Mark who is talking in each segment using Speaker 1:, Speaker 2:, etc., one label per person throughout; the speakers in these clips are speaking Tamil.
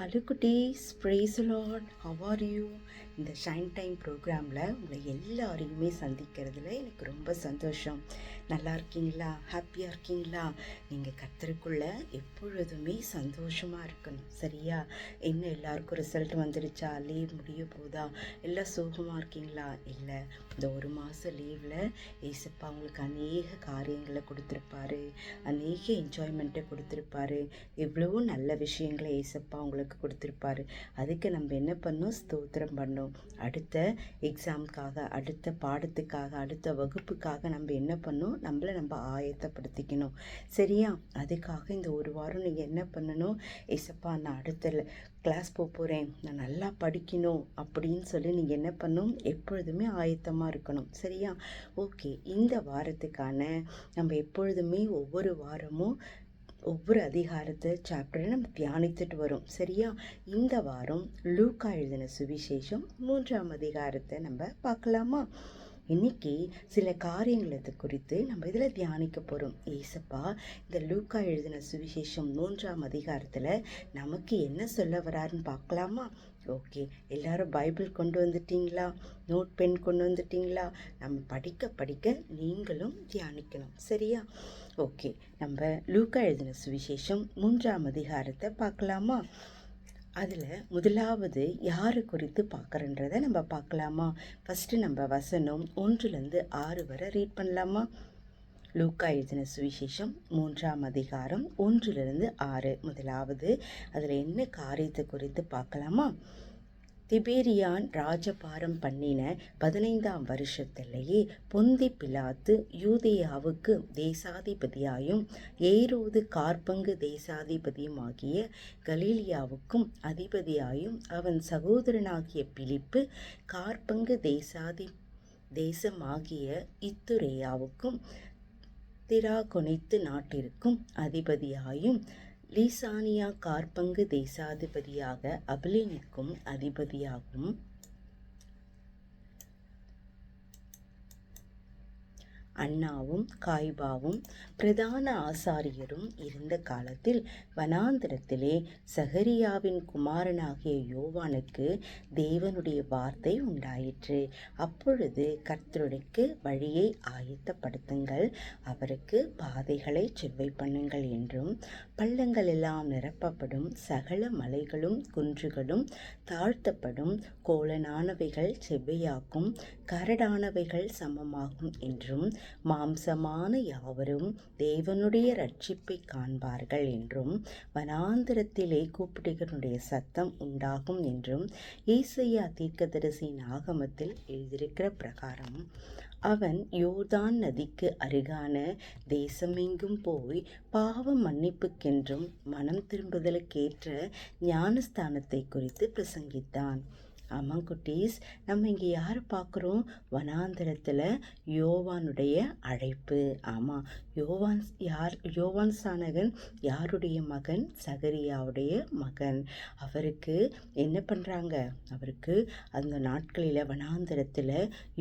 Speaker 1: ஹலோ குட்டீஸ், praise Lord. How are you? இந்த ஷைன் டைம் ப்ரோக்ராமில் உங்களை எல்லாரையுமே சந்திக்கிறதுல எனக்கு ரொம்ப சந்தோஷம். நல்லா இருக்கீங்களா? ஹாப்பியாக இருக்கீங்களா? நீங்கள் கர்த்தருக்குள்ள எப்பொழுதுமே சந்தோஷமாக இருக்கணும், சரியா? என்ன எல்லாருக்கும் ரிசல்ட் வந்துடுச்சா? லீவ் முடிய போதா? எல்லாம் சோகமாக இருக்கீங்களா? இல்லை, இந்த ஒரு மாதம் லீவில் ஏசப்பா உங்களுக்கு அநேக காரியங்களை கொடுத்துருப்பாரு, அநேக என்ஜாய்மெண்ட்டை கொடுத்துருப்பாரு, எவ்வளவோ நல்ல விஷயங்களை ஏசப்பா உங்களுக்கு கொடுத்துருப்பாரு. அதுக்கு நம்ம என்ன பண்ணோம்? ஸ்தோத்திரம் பண்ணோம். அடுத்த எக்ஸாமுக்காக, அடுத்த பாடத்துக்காக, அடுத்த வகுப்புக்காக நம்ம என்ன பண்ணோம்? நம்ம ஆயத்தப்படுத்திக்கணும், சரியா? அதுக்காக இந்த ஒரு வாரம் நீங்கள் என்ன பண்ணணும்? ஏசப்பா, நான் அடுத்த கிளாஸ் போகிறேன், நான் நல்லா படிக்கணும் அப்படின்னு சொல்லி நீங்கள் என்ன பண்ணணும்? எப்பொழுதுமே ஆயத்தமாக இருக்கணும், சரியா? ஓகே, இந்த வாரத்துக்கான நம்ம எப்பொழுதுமே ஒவ்வொரு வாரமும் ஒவ்வொரு அதிகாரத்தை சாப்டரை நம்ம தியானித்துட்டு வரோம், சரியா? இந்த வாரம் லூக்கா எழுதின சுவிசேஷம் 3ஆம் அதிகாரத்தை நம்ம பார்க்கலாமா? இன்னைக்கு சில காரியங்களை குறித்து நம்ம இதில் தியானிக்க போகிறோம். ஏசப்பா இந்த லூக்கா எழுதின சுவிசேஷம் 3ஆம் அதிகாரத்தில் நமக்கு என்ன சொல்ல வராருன்னு பார்க்கலாமா? ஓகே, எல்லாரும் பைபிள் கொண்டு வந்துட்டீங்களா? நோட் பென் கொண்டு வந்துட்டீங்களா? நம்ம படிக்க படிக்க நீங்களும் தியானிக்கணும், சரியா? ஓகே, நம்ம லூக்கா எழுதின சுவிசேஷம் 3ஆம் அதிகாரத்தை பார்க்கலாமா? அதில் முதலாவது யாரை குறித்து பார்க்குறன்றதை நம்ம பார்க்கலாமா? ஃபஸ்ட்டு நம்ம வசனம் 1-6 வரை ரீட் பண்ணலாமா? லூக்கா எழுதின சுவிசேஷம் 3ஆம் அதிகாரம் 1-6. முதலாவது அதில் என்ன காரியத்தை குறித்து பார்க்கலாமா? திபேரியான் ராஜபாரம் பண்ணின 15ஆம் வருஷத்திலேயே பொந்தி பிலாத்து யூதேயாவுக்கு தேசாதிபதியாயும் ஏரோது காற்பங்கு தேசாதிபதியுமாகிய கலீலியாவுக்கும் அதிபதியாயும் அவன் சகோதரனாகிய பிலிப்பு காற்பங்கு தேசமாகிய இத்துரேயாவுக்கும் திராகொனித்து நாட்டிற்கும் அதிபதியாயும் லீசானியா காற்பங்கு தேசாதிபதியாக அபிலினுக்கும் அதிபதியாகும் அன்னாவும் காய்பாவும் பிரதான ஆசாரியரும் இருந்த காலத்தில் வனாந்திரத்திலே சகரியாவின் குமாரனாகிய யோவானுக்கு தேவனுடைய வார்த்தை உண்டாயிற்று. அப்பொழுது கர்த்தருக்கு வழியை ஆயத்தப்படுத்துங்கள், அவருக்கு பாதைகளை செவ்வை பண்ணுங்கள் என்றும், பள்ளங்கள் எல்லாம் நிரப்பப்படும், சகல மலைகளும் குன்றுகளும் தாழ்த்தப்படும், கோலனானவைகள் செவ்வையாக்கும், கரடானவைகள் சமமாகும் என்றும், மாம்சமான யாவரும் தேவனுடைய ரட்சிப்பை காண்பார்கள் என்றும், வனாந்திரத்திலே கூப்பிடுகிறனுடைய சத்தம் உண்டாகும் என்றும் ஏசாயா தீர்க்கதரிசியின் ஆகமத்தில் எழுதியிருக்கிற பிரகாரம் அவன் யோர்தான் நதிக்கு அருகான தேசமெங்கும் போய் பாவ மன்னிப்புக்கென்றும் மனம் திரும்புதலுக்கேற்ற ஞானஸ்தானத்தை குறித்து பிரசங்கித்தான். ஆமாம் குட்டீஸ், நம்ம இங்கே யார் பார்க்குறோம்? வனாந்திரத்தில் யோவானுடைய அழைப்பு. ஆமாம், யோவான் ஸ்நானகன் யாருடைய மகன்? சகரியாவுடைய மகன். அவருக்கு என்ன பண்ணுறாங்க? அவருக்கு அந்த நாட்களில் வனாந்திரத்தில்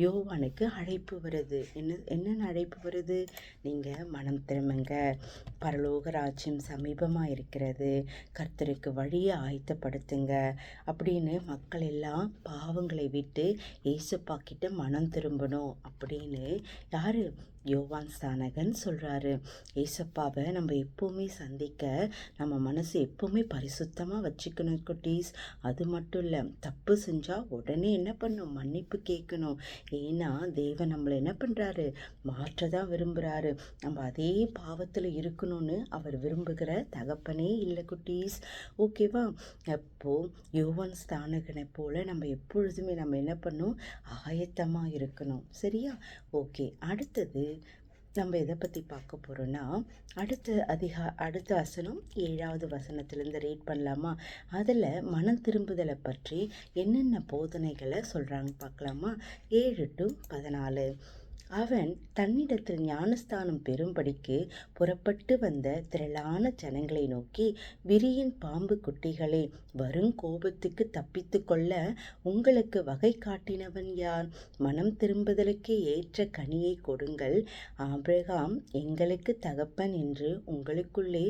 Speaker 1: யோவானுக்கு அழைப்பு வருது. என்னென்ன அழைப்பு வருது? நீங்கள் மனம் திரும்புங்க, பரலோக ராஜ்யம் சமீபமாக இருக்கிறது, கர்த்தருக்கு வழியை ஆயத்தப்படுத்துங்க அப்படின்னு மக்கள் எல்லாம் பாவங்களை விட்டு ஏசப்பா கிட்ட மனம் திரும்பணும் அப்படின்னு யாரு? யோவான் ஸ்நானகன் சொல்கிறாரு. ஏசப்பாவை நம்ம எப்போவுமே சந்திக்க நம்ம மனசு எப்போவுமே பரிசுத்தமாக வச்சுக்கணும் குட்டீஸ். அது மட்டும் இல்லை, தப்பு செஞ்சால் உடனே என்ன பண்ணணும்? மன்னிப்பு கேட்கணும். ஏன்னா தேவன் நம்மளை என்ன பண்ணுறாரு? மாற்ற தான் விரும்புகிறாரு. நம்ம அதே பாவத்தில் இருக்கணும்னு அவர் விரும்புகிற தகப்பனே இல்லை குட்டீஸ், ஓகேவா? அப்போது யோவான் ஸ்நானகனை போல் நம்ம எப்பொழுதுமே நம்ம என்ன பண்ணணும்? ஆயத்தமாக இருக்கணும், சரியா? ஓகே, அடுத்தது நம்ம எதை பற்றி பார்க்க போகிறோன்னா, அடுத்த வசனம் 7வது வசனத்திலேருந்து ரீட் பண்ணலாமா? அதில் மனம் திரும்புதலை பற்றி என்னென்ன போதனைகளை சொல்கிறாங்க பார்க்கலாமா? 7-14. அவன் தன்னிடத்தில் ஞானஸ்தானம் பெறும்படிக்கு புறப்பட்டு வந்த திரளான ஜனங்களை நோக்கி, விரியன் பாம்பு குட்டிகளே, வருங்கோபத்துக்கு தப்பித்து கொள்ள உங்களுக்கு வகை காட்டினவன் யார்? மனம் திரும்புதலுக்கு ஏற்ற கனியை கொடுங்கள். ஆபிரகாம் எங்களுக்கு தகப்பன் என்று உங்களுக்குள்ளே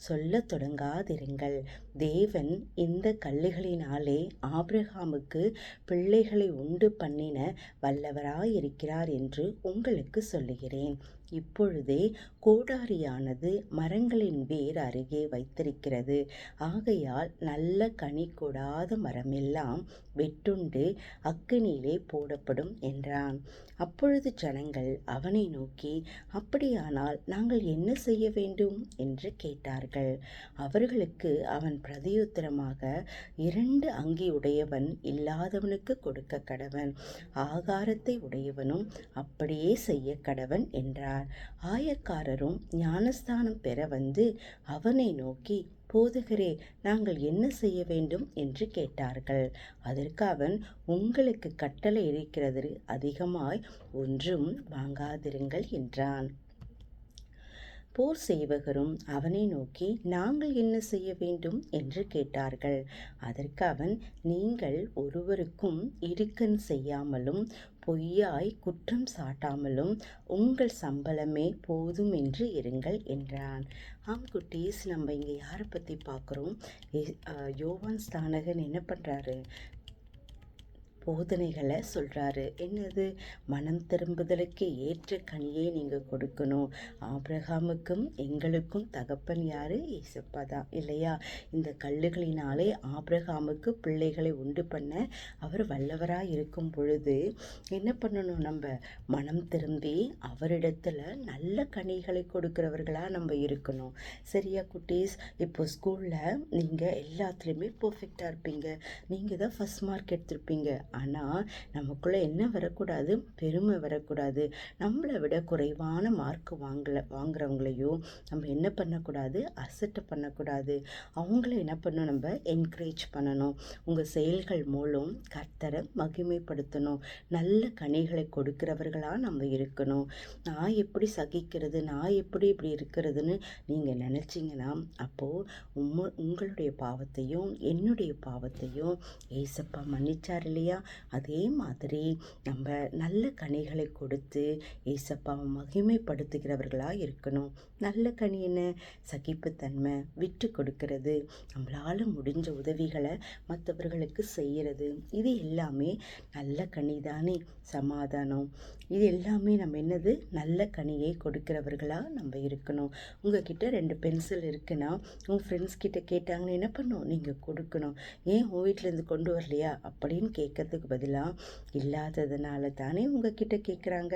Speaker 1: சொல்ல தொடங்காதிருங்கள். தேவன் இந்த கல்லுகளினாலே ஆபிரகாமுக்கு பிள்ளைகளை உண்டு பண்ணின வல்லவராயிருக்கிறார் என்று உங்களுக்கு சொல்லுகிறேன். இப்பொழுதே கோடாரியானது மரங்களின் வேர் அருகே வைத்திருக்கிறது. ஆகையால் நல்ல கனி கொடாத மரமெல்லாம் வெட்டுண்டு அக்கினியிலே போடப்படும் என்றான். அப்பொழுது ஜனங்கள் அவனை நோக்கி, அப்படியானால் நாங்கள் என்ன செய்ய வேண்டும் என்று கேட்டார்கள். அவர்களுக்கு அவன் பிரதியுத்தரமாக, 2 அங்கி உடையவன் இல்லாதவனுக்கு கொடுக்க கடவன், ஆகாரத்தை உடையவனும் அப்படியே செய்ய கடவன் என்றார். ஆயக்காரரும் ஞானஸ்தானம் பெற வந்து அவனை நோக்கி, போதகரே, நாங்கள் என்ன செய்ய வேண்டும் என்று கேட்டார்கள். அதற்கு அவன், உங்களுக்கு கட்டளை இருக்கிறது, அதிகமாய் ஒன்றும் வாங்காதிருங்கள் என்றான். போர் செய்வகரும் அவனை நோக்கி, நாங்கள் என்ன செய்ய வேண்டும் என்று கேட்டார்கள். அதற்கு அவன், நீங்கள் ஒருவருக்கும் இடுக்கண் செய்யாமலும் பொய்யாய் குற்றம் சாட்டாமலும் உங்கள் சம்பளமே போதும் என்று இருங்கள் என்றான். ஆம் குட்டீஸ், நம்ம இங்கே யாரை பற்றி பார்க்குறோம்? யோவான் ஸ்நானகன் என்ன பண்ணுறாரு? போதனைகளை சொல்கிறாரு. என்னது? மனம் திரும்புதலுக்கு ஏற்ற கனியை நீங்கள் கொடுக்கணும். ஆபிரகாமுக்கும் எங்களுக்கும் தகப்பன் யார்? இயேசுப்பா தான், இல்லையா? இந்த கல்லுகளினாலே ஆபிரகாமுக்கு பிள்ளைகளை உண்டு பண்ண அவர் வல்லவராக இருக்கும் பொழுது என்ன பண்ணணும்? நம்ம மனம் திரும்பி அவரிடத்துல நல்ல கனிகளை கொடுக்கிறவர்களாக நம்ம இருக்கணும். சரியா குட்டீஸ்? இப்போ ஸ்கூலில் நீங்கள் எல்லாத்துலேயுமே பர்ஃபெக்டாக இருப்பீங்க, நீங்கள் தான் ஃபஸ்ட் மார்க் எடுத்திருப்பீங்க. ஆனால் நமக்குள்ளே என்ன வரக்கூடாது? பெருமை வரக்கூடாது. நம்மளை விட குறைவான மார்க் வாங்குறவங்களையும் நம்ம என்ன பண்ணக்கூடாது? அசட்டை பண்ணக்கூடாது. அவங்கள என்ன பண்ணணும்? நம்ம என்கரேஜ் பண்ணணும். உங்கள் செயல்கள் மூலம் கர்த்தரை மகிமைப்படுத்தணும். நல்ல கனிகளை கொடுக்கிறவர்களாக நம்ம இருக்கணும். நான் எப்படி சகிக்கிறது, நான் எப்படி இப்படி இருக்கிறதுன்னு நீங்கள் நினச்சிங்கன்னா அப்போது உங்களுடைய பாவத்தையும் என்னுடைய பாவத்தையும் ஏசப்பா மன்னிச்சார், இல்லையா? அதே மாதிரி நம்ம நல்ல கனிகளை கொடுத்து ஏசப்பாவை மகிமைப்படுத்துகிறவர்களாக இருக்கணும். நல்ல கனி என்ன? சகிப்புத்தன்மை, விட்டு கொடுக்கறது, நம்மளால் முடிஞ்ச உதவிகளை மற்றவர்களுக்கு செய்கிறது. இது எல்லாமே நல்ல கனி தானே. சமாதானம், இது எல்லாமே நம்ம என்னது? நல்ல கனியை கொடுக்கிறவர்களாக நம்ம இருக்கணும். உங்ககிட்ட 2 பென்சில் இருக்குன்னா உங்கள் ஃப்ரெண்ட்ஸ் கிட்ட கேட்டாங்கன்னு என்ன பண்ணணும்? நீங்கள் கொடுக்கணும். ஏன் உன் வீட்டிலேருந்து கொண்டு வரலையா அப்படின்னு கேட்கறதுக்கு பதிலாக, இல்லாததுனால தானே உங்ககிட்ட கேட்குறாங்க.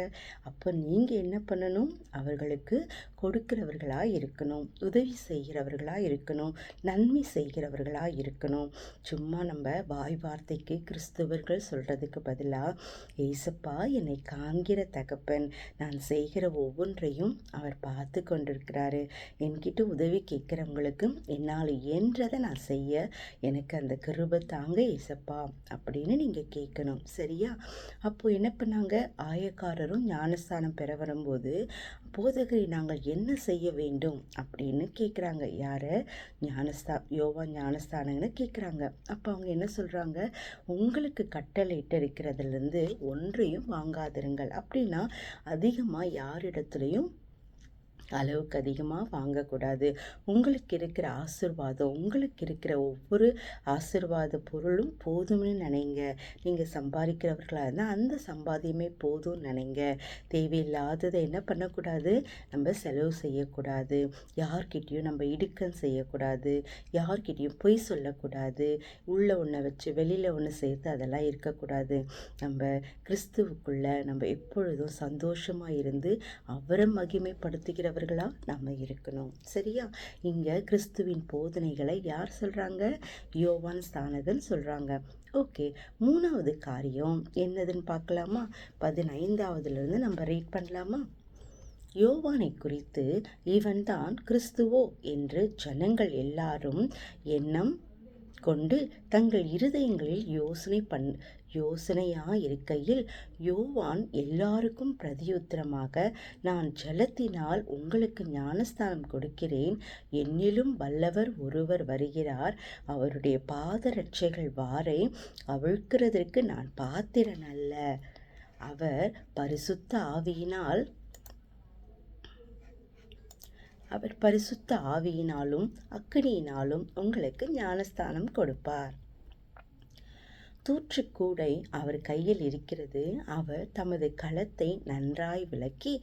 Speaker 1: அப்போ நீங்கள் என்ன பண்ணணும்? அவர்களுக்கு கொடுக்கிறவர்களாக இருக்கணும், உதவி செய்கிறவர்களாக இருக்கணும், நன்மை செய்கிறவர்களாக இருக்கணும். சும்மா நம்ம வாய் வார்த்தைக்கு கிறிஸ்துவர்கள் சொல்கிறதுக்கு பதிலாக, ஏசப்பா என்னை காண்கிற தகப்பன், நான் செய்கிற ஒவ்வொன்றையும் அவர் பார்த்து கொண்டிருக்கிறாரு, என்கிட்ட உதவி கேட்குறவங்களுக்கு என்னால் இயன்றதை நான் செய்ய எனக்கு அந்த கிருபை தாங்க ஏசப்பா அப்படின்னு நீங்கள் கேட்கணும். சரியா? அப்போது என்ன பண்ணாங்க? ஆயக்காரரும் ஞானஸ்தானம் பெற வரும்போது, போதகரை நாங்கள் என்ன செய்ய வேண்டும் அப்படின்னு கேட்குறாங்க. யாரை? யோவான் ஞானஸ்தானங்கன்னு கேட்குறாங்க. அப்போ அவங்க என்ன சொல்கிறாங்க? உங்களுக்கு கட்டளையிட்டு இருக்கிறதுலேருந்து ஒன்றையும் வாங்காதிருங்கள். அப்படின்னா அதிகமாக யாரிடத்துலையும் அளவுக்கு அதிகமாக வாங்கக்கூடாது. உங்களுக்கு இருக்கிற ஆசீர்வாதம், உங்களுக்கு இருக்கிற ஒவ்வொரு ஆசீர்வாத பொருளும் போதும்னு நினைங்க. நீங்கள் சம்பாதிக்கிறவர்களாக இருந்தால் அந்த சம்பாதியமே போதும்னு நினைங்க. தேவையில்லாததை என்ன பண்ணக்கூடாது? நம்ம செலவு செய்யக்கூடாது. யார்கிட்டையும் நம்ம இடுக்கன் செய்யக்கூடாது. யார்கிட்டையும் பொய் சொல்லக்கூடாது. உள்ள ஒன்றை வச்சு வெளியில் ஒன்று சேர்த்து அதெல்லாம் இருக்கக்கூடாது. நம்ம கிறிஸ்துவுக்குள்ளே நம்ம எப்பொழுதும் சந்தோஷமாக இருந்து அவரை மகிமைப்படுத்துகிற நம்ம இருக்கணும். சரியா? இங்க கிறிஸ்துவின் போதனைகளை யார் சொல்றாங்க? யோவான் ஸ்நானகன் சொல்றாங்க. ஓகே, 3வது காரியம் என்னதுன்னு பார்க்கலாமா? 15வதுலேருந்து நம்ம ரீட் பண்ணலாமா? யோவானை குறித்து, இவன்தான் கிறிஸ்துவோ என்று ஜனங்கள் எல்லாரும் எண்ணம் கொண்டு தங்கள் இருதயங்களில் யோசனையாயிருக்கையில், யோவான் எல்லாருக்கும் பிரதியுத்தரமாக, நான் ஜலத்தினால் உங்களுக்கு ஞானஸ்தானம் கொடுக்கிறேன், என்னிலும் வல்லவர் ஒருவர் வருகிறார், அவருடைய பாதரட்சைகள் வாரை அவிழ்க்கிறதற்கு நான் பாத்திரன் அல்ல. அவர் பரிசுத்த ஆவியினால் அவர் பரிசுத்த ஆவியினாலும் அக்கினியினாலும் உங்களுக்கு ஞானஸ்தானம் கொடுப்பார். தூற்றுக்கூடை அவர் கையில் இருக்கிறது. அவர் தமது களத்தை நன்றாய் விளக்கி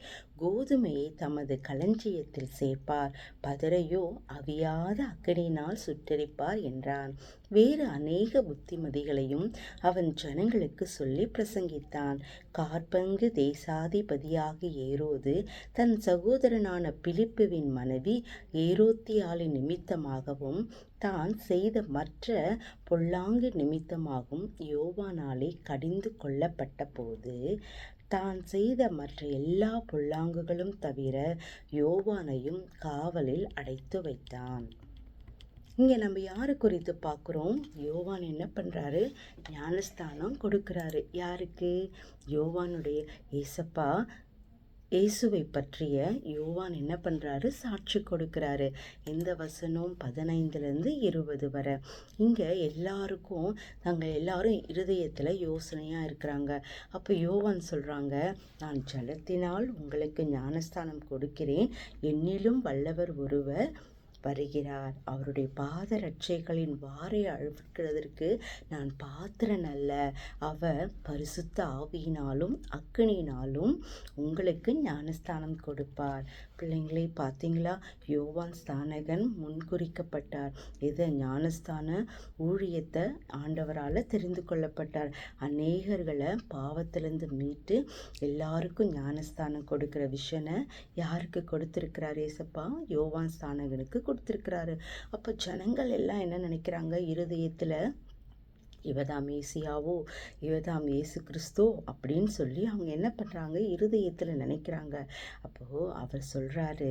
Speaker 1: கோதுமையை தமது களஞ்சியத்தில் சேர்ப்பார், பதரையோ அவியாத அக்கினியினால் சுட்டெரிப்பார் என்றான். வேறு அநேக புத்திமதிகளையும் அவன் ஜனங்களுக்கு சொல்லி பிரசங்கித்தான். கார்பங்கு தேசாதிபதியாகி ஏரோது தன் சகோதரனான பிலிப்புவின் மனைவி ஏரோத்தியாளின் நிமித்தமாகவும் தான் செய்த மற்ற பொல்லாங்கு நிமித்தமாகவும் யோவானாலே கடிந்து கொள்ளப்பட்ட போது தான் செய்த மற்ற எல்லா பொல்லாங்குகளும் தவிர யோவானையும் காவலில் அடைத்து வைத்தான். இங்கே நம்ம யாரை குறித்து பார்க்குறோம்? யோவான் என்ன பண்ணுறாரு? ஞானஸ்தானம் கொடுக்குறாரு. யாருக்கு? யோவானுடைய ஏசப்பா இயேசுவை பற்றிய யோவான் என்ன பண்ணுறாரு? சாட்சி கொடுக்குறாரு. இந்த வசனம் 15லேருந்து 20 வரை. இங்கே எல்லாருக்கும் நாங்கள் எல்லாரும் இருதயத்தில் யோசனையாக இருக்கிறாங்க. அப்போ யோவான் சொல்கிறாங்க, நான் ஜலத்தினால் உங்களுக்கு ஞானஸ்தானம் கொடுக்கிறேன், என்னிலும் வல்லவர் ஒருவர் வருகிறார், அவருடைய பாதரட்சைகளின் வாரை அழுக்கிறதற்கு நான் பாத்திரன் அல்ல, அவர் பரிசுத்த ஆவியினாலும் அக்கினியினாலும் உங்களுக்கு ஞானஸ்தானம் கொடுப்பார். பிள்ளைங்களே பார்த்தீங்களா? யோவான் ஸ்நானகன் முன்குறிக்கப்பட்டார். இதை ஞானஸ்தான ஊழியத்தை ஆண்டவரால் தெரிந்து கொள்ளப்பட்டார். அநேகர்களை பாவத்திலிருந்து மீட்டு எல்லாருக்கும் ஞானஸ்தானம் கொடுக்குற விஷனை யாருக்கு கொடுத்துருக்கிறார் ஏசப்பா? யோவான் ஸ்நானகனுக்கு கொடுத்துருக்கிறாரு. அப்போ ஜனங்கள் எல்லாம் என்ன நினைக்கிறாங்க? இருதயத்தில் இவதாம் மேசியாவோ, இவதாம் இயேசு கிறிஸ்தோ அப்படின்னு சொல்லி அவங்க என்ன பண்ணுறாங்க? இருதயத்தில் நினைக்கிறாங்க. அப்போது அவர் சொல்கிறாரு,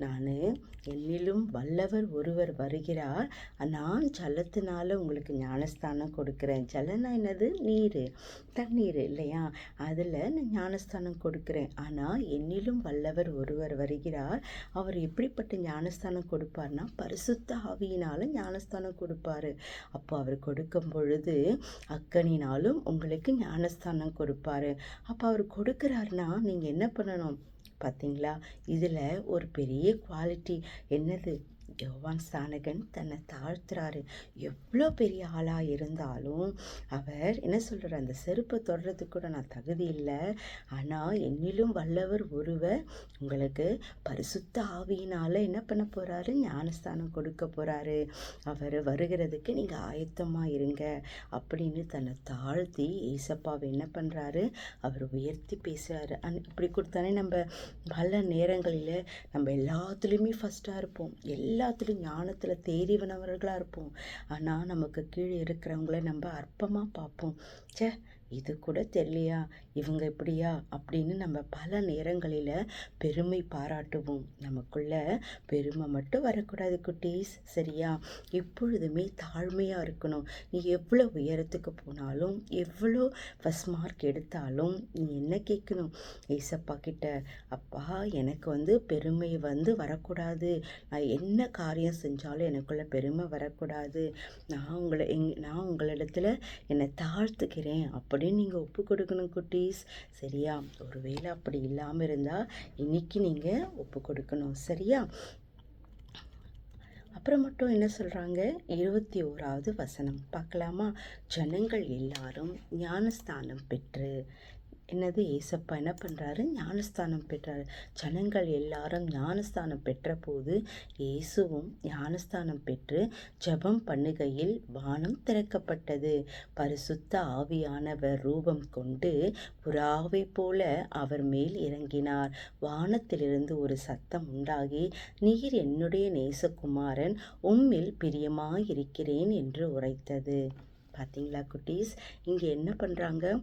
Speaker 1: நான் என்னிலும் வல்லவர் ஒருவர் வருகிறார், நான் ஜலத்தினால உங்களுக்கு ஞானஸ்தானம் கொடுக்குறேன். ஜலனா என்னது? நீர், தண்ணீர் இல்லையா? அதில் நான் ஞானஸ்தானம் கொடுக்குறேன். ஆனால் என்னிலும் வல்லவர் ஒருவர் வருகிறார். அவர் எப்படிப்பட்ட ஞானஸ்தானம் கொடுப்பார்னா பரிசுத்த ஆவியினால் ஞானஸ்தானம் கொடுப்பார். அப்போ அவர் கொடுக்கும் பொழுது அக்கனினாலும் உங்களுக்கு ஞானஸ்தானம் கொடுப்பாரு. அப்போ அவர் கொடுக்குறாருன்னா நீங்கள் என்ன பண்ணணும் பார்த்தீங்களா? இதில் ஒரு பெரிய குவாலிட்டி என்னது? யோவான் ஸ்நானகன் தன்னை தாழ்த்துறாரு. எவ்வளோ பெரிய ஆளாக இருந்தாலும் அவர் என்ன சொல்கிறார்? அந்த செருப்பை தொடுறதுக்கு கூட நான் தகுதி இல்லை, ஆனால் என்னிலும் வல்லவர் ஒருவர் உங்களுக்கு பரிசுத்த ஆவியினால் என்ன பண்ண போகிறாரு? ஞானஸ்தானம் கொடுக்க போகிறாரு. அவர் வருகிறதுக்கு நீங்கள் ஆயத்தமாக இருங்க அப்படின்னு தன்னை தாழ்த்தி ஏசப்பாவை என்ன பண்ணுறாரு? அவர் உயர்த்தி பேசுகிறாரு. இப்படி கொடுத்தானே நம்ம பல நேரங்களில் நம்ம எல்லாத்துலேயுமே ஃபஸ்ட்டாக இருப்போம், எல்லாத்துலேயும் ஞானத்தில் தேறிவனவர்களாக இருப்போம். ஆனால் நமக்கு கீழே இருக்கிறவங்கள நம்ம அற்பமாக பார்ப்போம். இது கூட தெரியலையா, இவங்க இப்படியா அப்படின்னு நம்ம பல நேரங்களில் பெருமை பாராட்டுவோம். நமக்குள்ள பெருமை மட்டும் வரக்கூடாது குட்டீஸ், சரியா? எப்பொழுதுமே தாழ்மையாக இருக்கணும். நீ எவ்வளோ உயரத்துக்கு போனாலும், எவ்வளோ ஃபஸ்ட் மார்க் எடுத்தாலும் நீ என்ன கேட்கணும்? ஏசப்பா கிட்ட, அப்பா எனக்கு பெருமை வரக்கூடாது, நான் என்ன காரியம் செஞ்சாலும் எனக்குள்ள பெருமை வரக்கூடாது, நான் உங்களிடத்துல என்னை தாழ்த்துக்கிறேன் அப்படின்னு நீங்கள் ஒப்பு கொடுக்கணும் குட்டீஸ், சரியா? ஒருவேளை அப்படி இல்லாமல் இருந்தால் இன்னைக்கு நீங்கள் ஒப்பு கொடுக்கணும், சரியா? அப்புறம் மட்டும் என்ன சொல்கிறாங்க? 21வது வசனம் பார்க்கலாமா? ஜனங்கள் எல்லாரும் ஞானஸ்தானம் பெற்று, என்னது? ஏசப்பா என்ன பண்ணுறாரு? ஞானஸ்தானம் பெற்றார். ஜனங்கள் எல்லாரும் ஞானஸ்தானம் பெற்ற போது இயேசுவும் ஞானஸ்தானம் பெற்று ஜெபம் பண்ணுகையில் வானம் திறக்கப்பட்டது. பரிசுத்த ஆவியானவர் ரூபம் கொண்டு புறாவை போல அவர் மேல் இறங்கினார். வானத்திலிருந்து ஒரு சத்தம் உண்டாகி, நீர் என்னுடைய நேசகுமாரன், உம்மில் பிரியமாயிருக்கிறேன் என்று உரைத்தது. பார்த்தீங்களா குட்டீஸ்? இங்கே என்ன பண்ணுறாங்க?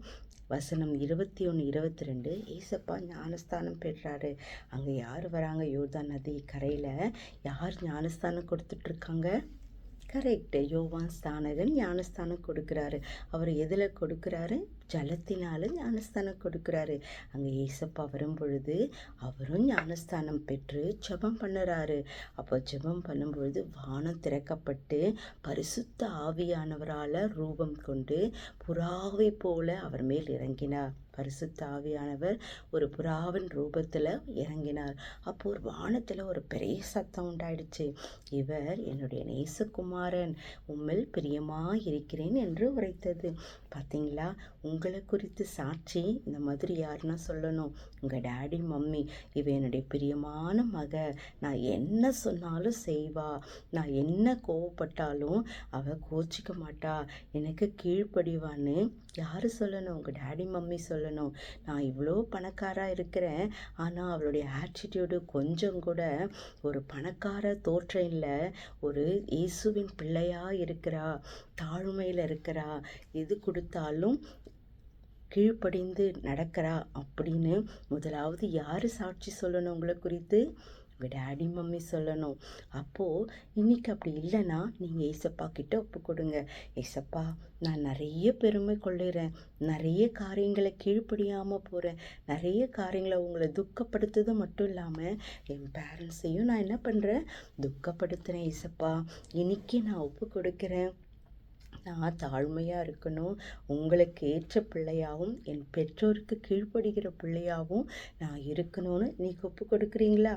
Speaker 1: வசனம் 21, 22 ஏசப்பா ஞானஸ்தானம் பெற்றாரு. அங்கே யார் வராங்க? யோர்தான் நதி கரையில் யார் ஞானஸ்தானம் கொடுத்துட்ருக்காங்க? கரெக்டு, யோவான் ஸ்நானகன் ஞானஸ்தானம் கொடுக்குறாரு. அவர் எதில் கொடுக்குறாரு? ஜலத்தினால ஞானஸ்தானம் கொடுக்குறாரு. அங்கே ஏசப்பா வரும் பொழுது அவரும் ஞானஸ்தானம் பெற்று ஜெபம் பண்ணுறாரு. அப்போ ஜெபம் பண்ணும்பொழுது வானம் திறக்கப்பட்டு பரிசுத்த ஆவியானவரால் ரூபம் கொண்டு புறாவை போல அவர் மேல் இறங்கினார். பரிசுத்த ஆவியானவர் ஒரு புறாவின் ரூபத்தில் இறங்கினார். அப்போ ஒரு வானத்தில் ஒரு பெரிய சத்தம் உண்டாயிடுச்சு. இவர் என்னுடைய நேசகுமாரன், உம்மில் பிரியமாக இருக்கிறேன் என்று உரைத்தது. பார்த்தீங்களா? உங்களை குறித்து சாட்சி இந்த மாதிரி யாருன்னா சொல்லணும்? உங்கள் டேடி மம்மி. இவ என்னுடைய பிரியமான மக, நான் என்ன சொன்னாலும் செய்வா, நான் என்ன கோவப்பட்டாலும் அவள் கோச்சிக்க மாட்டா, எனக்கு கீழ்ப்படிவான்னு யார் சொல்லணும்? உங்கள் டேடி மம்மி சொல்லணும். நான் இவ்வளோ பணக்காராக இருக்கிறேன், ஆனால் அவளுடைய ஆட்டிடியூடு கொஞ்சம் கூட ஒரு பணக்கார தோற்றம் இல்லை. ஒரு இயேசுவின் பிள்ளையாக இருக்கிறா, தாழ்மையில் இருக்கிறா, எது கொடுத்தாலும் கீழ்ப்படிந்து நடக்கிறா அப்படின்னு முதலாவது யார் சாட்சி சொல்லணும் உங்களை குறித்து? உங்கள் டேடி மம்மி சொல்லணும். அப்போது இன்றைக்கி அப்படி இல்லைன்னா நீங்கள் ஏசப்பா கிட்ட ஒப்பு கொடுங்க. ஏசப்பா, நான் நிறைய பெருமை கொள்ளுறேன், நிறைய காரியங்களை கீழ்ப்படியாமல் போகிறேன், நிறைய காரியங்களை உங்களை துக்கப்படுத்துறது மட்டும் இல்லாமல் என் பேரண்ட்ஸையும் நான் என்ன பண்ணுறேன், துக்கப்படுத்துகிறேன். ஏசப்பா, இன்றைக்கி நான் ஒப்பு கொடுக்குறேன். நான் தாழ்மையாக இருக்கணும், உங்களுக்கு ஏற்ற பிள்ளையாகவும் என் பெற்றோருக்கு கீழ்ப்படுகிற பிள்ளையாகவும் நான் இருக்கணும்னு நீங்கள் ஒப்பு கொடுக்குறீங்களா?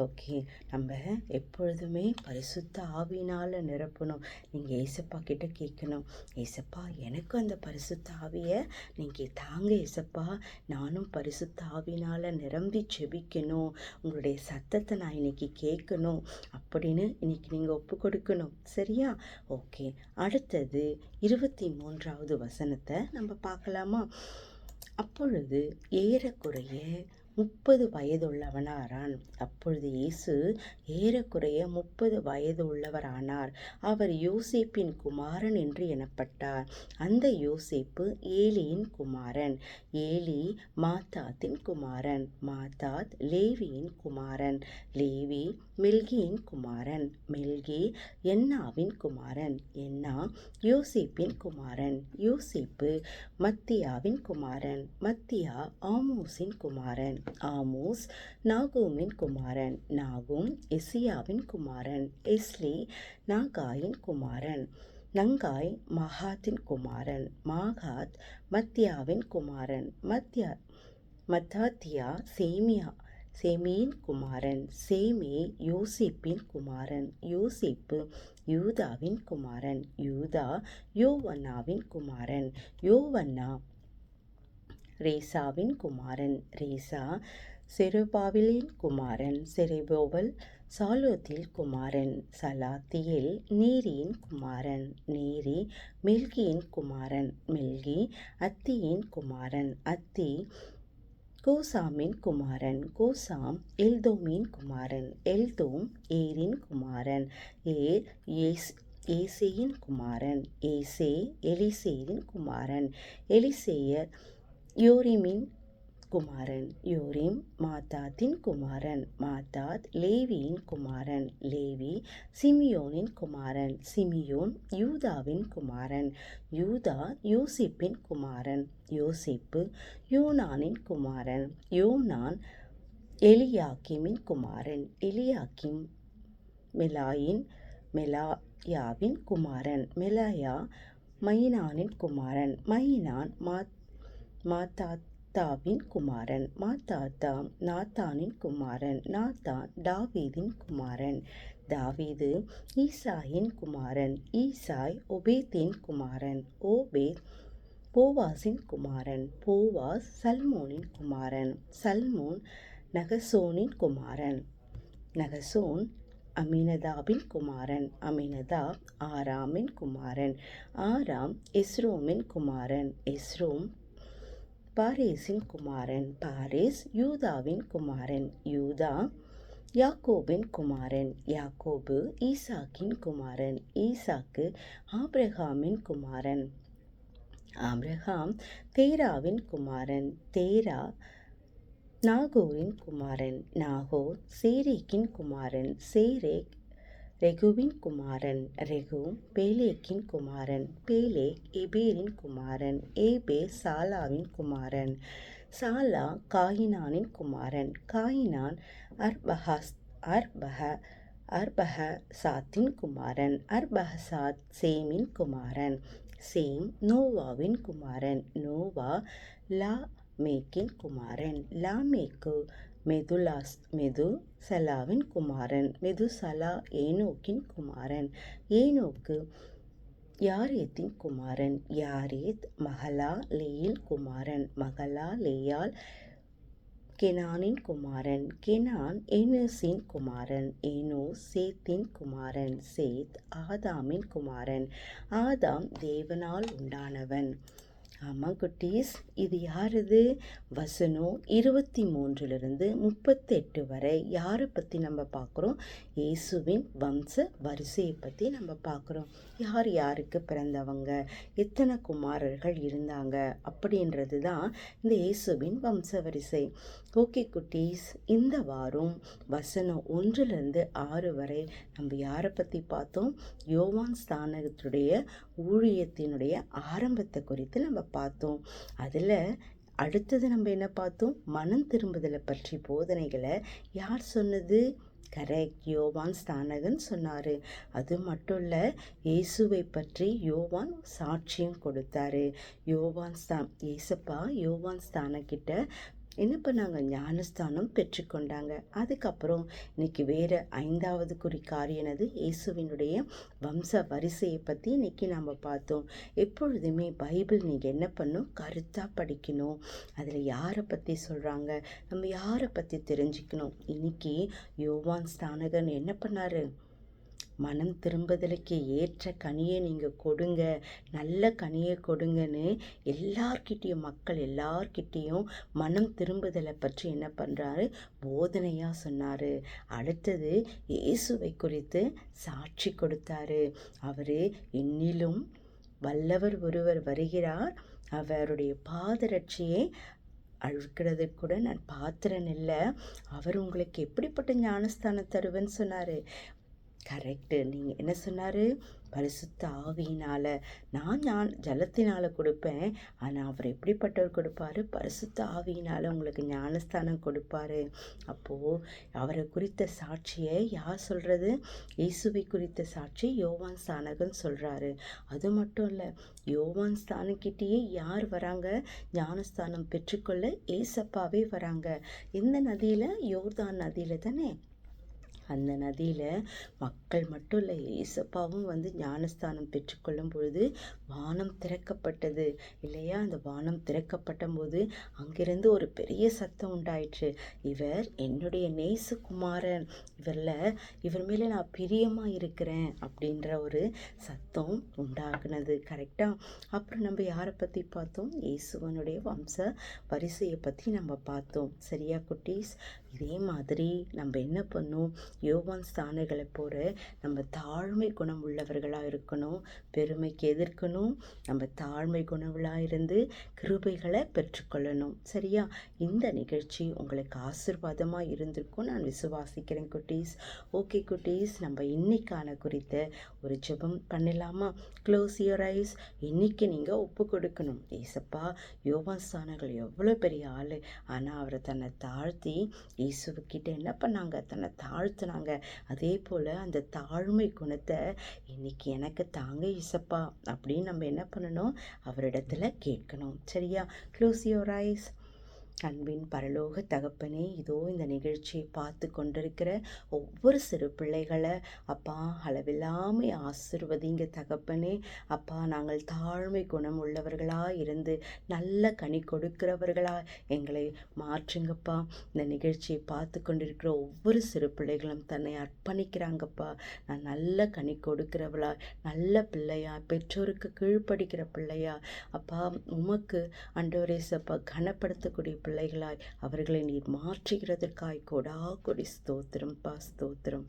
Speaker 1: ஓகே, நம்ம எப்பொழுதுமே பரிசுத்த ஆவியினால் நிரப்பணும். நீங்கள் ஏசப்பா கிட்ட கேட்கணும், ஏசப்பா எனக்கும் அந்த பரிசுத்த ஆவியை நீங்கள் தாங்க ஏசப்பா, நானும் பரிசுத்த ஆவியினால் நிரம்பி செபிக்கணும், உங்களுடைய சத்தத்தை நான் இன்னைக்கு கேட்கணும் அப்படின்னு இன்னைக்கு நீங்கள் ஒப்பு கொடுக்கணும். சரியா? ஓகே, அடுத்தது 23வது வசனத்தை நம்ம பார்க்கலாமா? அப்பொழுது ஏறக்குறைய 30 வயதுள்ளவனாரான். அப்பொழுது இயேசு ஏறக்குறைய 30 வயதுள்ளவரானார். அவர் யோசேப்பின் குமாரன் என்று எனப்பட்டார். அந்த யோசேப்பு ஏலியின் குமாரன், ஏலி மாத்தாத்தின் குமாரன், மாத்தாத் லேவியின் குமாரன், லேவி மெல்கியின் குமாரன், மெல்கி என்னாவின் குமாரன், என்னா யோசேப்பின் குமாரன், யோசேப்பு மத்தியாவின் குமாரன், மத்தியா ஆமோஸின் குமாரன், ஆமோஸ் நாகூமின் குமாரன், நாகூம் எசியாவின் குமாரன், எஸ்லி நாகாயின் குமாரன், நங்காய் மகாத்தின் குமாரன், மாகாத் மத்தியாவின் குமாரன், மத்தாத்தியா சேமியின் குமாரன், சேமே யோசேப்பின் குமாரன், யோசேப்பு யூதாவின் குமாரன், யூதா யோவன்னாவின் குமாரன், யோவன்னா ரேசாவின் குமாரன், ரேசா செருபாவிலின் குமாரன், செருபாபேல் சாலோத்தில் குமாரன், சலாத்தியேல் நேரியின் குமாரன், நேரி மெல்கியின் குமாரன், மெல்கி அத்தியின் குமாரன், அத்தி கோசாமின் குமாரன், கோசாம் எல்தோமின் குமாரன், எல்தோம் ஏரின் குமாரன், ஏர் ஏசேயின் குமாரன், ஏசே எலிசேரின் குமாரன், எலிசேயர் யோரிமின் குமாரன், யோரிம் மாத்தாத்தின் குமாரன், மாத்தாத் லேவியின் குமாரன், லேவி சிமியோனின் குமாரன், சிமியோன் யூதாவின் குமாரன், யூதா யோசேப்பின் குமாரன், யோசேப்பு யோனானின் குமாரன், யோனான் எலியாக்கிமின் குமாரன், எலியாக்கிம் மெலாயாவின் குமாரன், மெலாயா மைனானின் குமாரன், மைனான் மாத்தாத்தாவின் குமாரன், மாத்தாத்தா நாத்தானின் குமாரன், நாத்தான் தாவீதின் குமாரன், தாவீது ஈசாயின் குமாரன், ஈசாய் ஒபேத்தின் குமாரன், ஓபேத் போவாசின் குமாரன், போவாஸ் சல்மோனின் குமாரன், சல்மோன் நகசோனின் குமாரன், நகசோன் அமினதாபின் குமாரன், அமினதாப் ஆராமின் குமாரன், ஆராம் எஸ்ரோமின் குமாரன், எஸ்ரோம் பாரேசின் குமாரன், பாரேஸ் யூதாவின் குமாரன், யூதா யாக்கோபின் குமாரன், யாக்கோபு ஈசாக்கின் குமாரன், ஈசாக்கு ஆபிரகாமின் குமாரன், ஆபிரகாம் தேராவின் குமாரன், தேரா நாகோரின் குமாரன், நாகோர் சேரேக்கின் குமாரன், சேரேக் ரெகுவின் குமாரன். ரெகு பேலேக்கின் குமாரன். பேலேக் எபேரின் குமாரன். ஏபேர் சாலாவின் குமாரன். சாலா காயினானின் குமாரன். காயினான் அர்பஹசாத்தின் குமாரன். அர்பஹசாத் சேமின் குமாரன். சேம் நோவாவின் குமாரன். நோவா லாமேக்கின் குமாரன். லாமேக்கு மெதுசலாவின் குமாரன். மெதுசலா ஏனோக்கின் குமாரன். ஏனோக்கு யாரேத்தின் குமாரன். யாரேத் மகளா லேயில் குமாரன். மகளா லேயால் கெனானின் குமாரன். கெனான் ஏனோசின் குமாரன். ஏனோஸ் சேத்தின் குமாரன். சேத் ஆதாமின் குமாரன். ஆதாம் தேவனால் உண்டானவன். ஆமாம் குட்டீஸ், இது யாருது? வசனம் 23 38 வரை யாரை பற்றி நம்ம பார்க்குறோம்? இயேசுவின் வம்ச வரிசையை பற்றி நம்ம பார்க்குறோம். யார் யாருக்கு பிறந்தவங்க, எத்தனை குமாரர்கள் இருந்தாங்க அப்படின்றது தான் இந்த இயேசுவின் வம்ச வரிசை. ஓகே குட்டீஸ், இந்த வாரம் வசனம் 1-6 வரை நம்ம யாரை பற்றி பார்த்தோம்? யோவான் ஸ்நானகத்துடைய ஊழியத்தினுடைய ஆரம்பத்தை குறித்து நம்ம பார்த்தோம். அதில் அடுத்தது நம்ம என்ன பார்த்தோம்? மனம் திரும்புதலை பற்றி போதனைகளை யார் சொன்னது? கரெக்ட், யோவான் ஸ்நானகன் சொன்னார். அது மட்டும் இல்லை, இயேசுவை பற்றி யோவான் சாட்சியம் கொடுத்தாரு. ஏசப்பா யோவான் ஸ்நானகிட்ட என்ன பண்ணாங்க? ஞானஸ்தானம் பெற்றுக்கொண்டாங்க. அதுக்கப்புறம் இன்னைக்கு வேறு 5வது காரியனது இயேசுவினுடைய வம்ச வரிசையை பற்றி இன்னைக்கு நம்ம பார்த்தோம். எப்பொழுதுமே பைபிள் நீங்கள் என்ன பண்ணணும்? கருத்தாக படிக்கணும். அதில் யாரை பற்றி சொல்கிறாங்க, நம்ம யாரை பற்றி தெரிஞ்சுக்கணும். இன்னைக்கு யோவான் ஸ்நானகன் என்ன பண்ணார்? மனம் திரும்புதலுக்கு ஏற்ற கனியை நீங்கள் கொடுங்க, நல்ல கனியை கொடுங்கன்னு மக்கள் எல்லார்கிட்டேயும் மனம் திரும்புதலை பற்றி என்ன பண்ணுறாரு? போதனையாக சொன்னார். அடுத்தது இயேசுவை குறித்து சாட்சி கொடுத்தாரு. அவர் இன்னிலும் வல்லவர் ஒருவர் வருகிறார், அவருடைய பாதரட்சியை அழுக்கிறது கூட நான் பாத்திரன் இல்லை, அவர் உங்களுக்கு எப்படிப்பட்ட ஞானஸ்தானம் தருவேன்னு சொன்னார். கரெக்டு, நீங்கள் என்ன சொன்னார்? பரிசுத்த ஆவியினால். நான் ஜலத்தினால் கொடுப்பேன், ஆனால் அவர் எப்படிப்பட்டவர் கொடுப்பாரு? பரிசுத்த ஆவியினால் உங்களுக்கு ஞானஸ்தானம் கொடுப்பாரு. அப்போது அவரை குறித்த சாட்சியை யார் சொல்கிறது? இயேசுவை குறித்த சாட்சி யோவான் ஸ்நானகன் சொல்கிறாரு. அது மட்டும் இல்லை, யோவான் ஸ்நானக்கிட்டேயே யார் வராங்க? ஞானஸ்தானம் பெற்றுக்கொள்ள ஏசப்பாவே வராங்க. எந்த நதியில்? யோர்தான் நதியில் தானே. அந்த நதியில் மக்கள் மட்டும் இல்லை, ஏசப்பாவும் வந்து ஞானஸ்தானம் பெற்றுக்கொள்ளும் பொழுது வானம் திறக்கப்பட்டது இல்லையா? அந்த வானம் திறக்கப்பட்ட போது அங்கிருந்து ஒரு பெரிய சத்தம் உண்டாயிற்று. இவர் என்னுடைய நேசகுமாரன், இவர் மேலே நான் பிரியமாக இருக்கிறேன் அப்படின்ற ஒரு சத்தம் உண்டாகுனது. கரெக்டாக. அப்புறம் நம்ம யாரை பற்றி பார்த்தோம்? இயேசுவனுடைய வம்ச வரிசையை பற்றி நம்ம பார்த்தோம். சரியா குட்டீஸ்? இதே மாதிரி நம்ம என்ன பண்ணோம்? யோவான் ஸ்நானகளை போல நம்ம தாழ்மை குணம் உள்ளவர்களாக இருக்கணும். பெருமைக்கு எதிர்க்கணும். நம்ம தாழ்மை குணங்களாக இருந்து கிருபைகளை பெற்றுக்கொள்ளணும். சரியா? இந்த நிகழ்ச்சி உங்களுக்கு ஆசீர்வாதமாக இருந்திருக்கும் நான் விசுவாசிக்கிறேன் குட்டீஸ். ஓகே குட்டீஸ், நம்ம இன்னைக்கான குறித்த ஒரு ஜெபம் பண்ணலாமா? Close your eyes. இன்னைக்கு நீங்கள் ஒப்பு கொடுக்கணும். ஏசப்பா, யோவான் ஸ்நானகள் எவ்வளோ பெரிய ஆள், ஆனால் அவரை தன்னை தாழ்த்தி இயேசுக்கிட்ட என்ன பண்ணாங்க? தன்னை தாழ்த்தினாங்க. அதே போல் அந்த தாழ்மை குணத்தை இன்னைக்கு எனக்கு தாங்க இசப்பா அப்படின்னு நம்ம என்ன பண்ணணும்? அவரிடத்துல கேட்கணும். சரியா? Close your eyes. அன்பின் பரலோக தகப்பனே, இதோ இந்த நிகழ்ச்சியை பார்த்து கொண்டிருக்கிற ஒவ்வொரு சிறு பிள்ளைகளை அப்பா அளவில்லாமல் ஆசிர்வதிங்க தகப்பனே. அப்பா, நாங்கள் தாழ்மை குணம் உள்ளவர்களாக இருந்து நல்ல கனி கொடுக்கிறவர்களாக எங்களை மாற்றுங்கப்பா. இந்த நிகழ்ச்சியை பார்த்து கொண்டிருக்கிற ஒவ்வொரு சிறு பிள்ளைகளும் தன்னை அர்ப்பணிக்கிறாங்கப்பா. நான் நல்ல கனி கொடுக்கிறவளா, நல்ல பிள்ளையா, பெற்றோருக்கு கீழ்ப்படுகிற பிள்ளையா, அப்பா உமக்கு ஆண்டவரே சப்பா கனப்படுத்தக்கூடிய பிள்ளைகளாய் அவர்களை நீர் மாற்றுகிறதற்காய் கொடா கொடி ஸ்தோத்திரம் பா, ஸ்தோத்திரம்.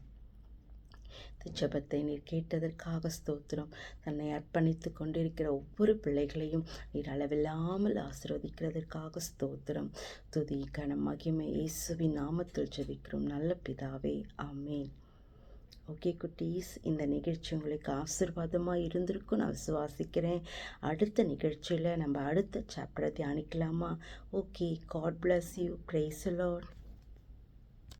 Speaker 1: ஜெபத்தை நீர் கேட்டதற்காக ஸ்தோத்திரம். தன்னை அர்ப்பணித்து கொண்டிருக்கிற ஒவ்வொரு பிள்ளைகளையும் நீர் அளவில்லாமல் ஆசீர்வதிக்கிறதற்காக ஸ்தோத்திரம். துதி கன மகிமை இயேசுவின் நாமத்தில் ஜெபிக்கிறோம் நல்ல பிதாவே, ஆமேன். ஓகே குட்டீஸ், இந்த நிகழ்ச்சி உங்களுக்கு ஆசீர்வாதமாக இருந்திருக்கும் நான் விசுவாசிக்கிறேன். அடுத்த நிகழ்ச்சியில் நம்ம அடுத்த சாப்டரை தியானிக்கலாமா? Okay, God bless you. praise the Lord.